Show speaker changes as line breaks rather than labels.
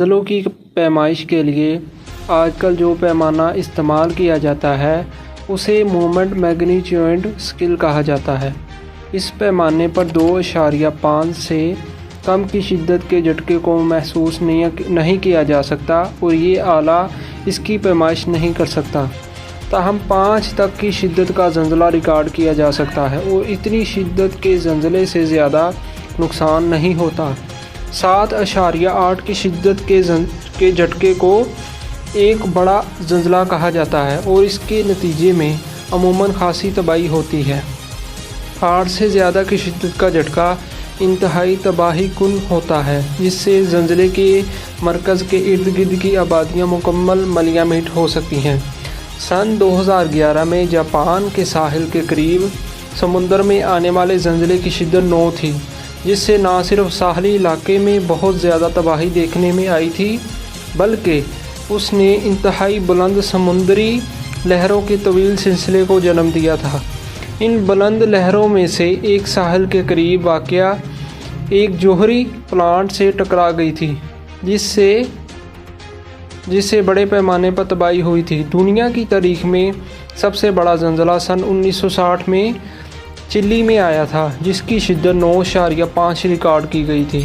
زلزلوں کی پیمائش کے لیے آج کل جو پیمانہ استعمال کیا جاتا ہے اسے مومنٹ میگنیٹیوڈ اسکیل کہا جاتا ہے۔ اس پیمانے پر 2.5 سے کم کی شدت کے جھٹکے کو محسوس نہیں کیا جا سکتا اور یہ آلہ اس کی پیمائش نہیں کر سکتا، تاہم 5 تک کی شدت کا زلزلہ ریکارڈ کیا جا سکتا ہے اور اتنی شدت کے زلزلے سے زیادہ نقصان نہیں ہوتا۔ 7.8 کی شدت کے جھٹکے کو ایک بڑا زلزلہ کہا جاتا ہے اور اس کے نتیجے میں عموماً خاصی تباہی ہوتی ہے۔ 8 سے زیادہ کی شدت کا جھٹکا انتہائی تباہی کن ہوتا ہے، جس سے زلزلے کے مرکز کے ارد گرد کی آبادیاں مکمل ملیہ مٹ ہو سکتی ہیں۔ سن 2011 میں جاپان کے ساحل کے قریب سمندر میں آنے والے زلزلے کی شدت 9 تھی، جس سے نہ صرف ساحلی علاقے میں بہت زیادہ تباہی دیکھنے میں آئی تھی، بلکہ اس نے انتہائی بلند سمندری لہروں کے طویل سلسلے کو جنم دیا تھا۔ ان بلند لہروں میں سے ایک ساحل کے قریب واقع ایک جوہری پلانٹ سے ٹکرا گئی تھی، جس سے بڑے پیمانے پر تباہی ہوئی تھی۔ دنیا کی تاریخ میں سب سے بڑا زلزلہ سن 1960 میں چلی میں آیا تھا، جس کی شدت 9.5 ریکارڈ کی گئی تھی۔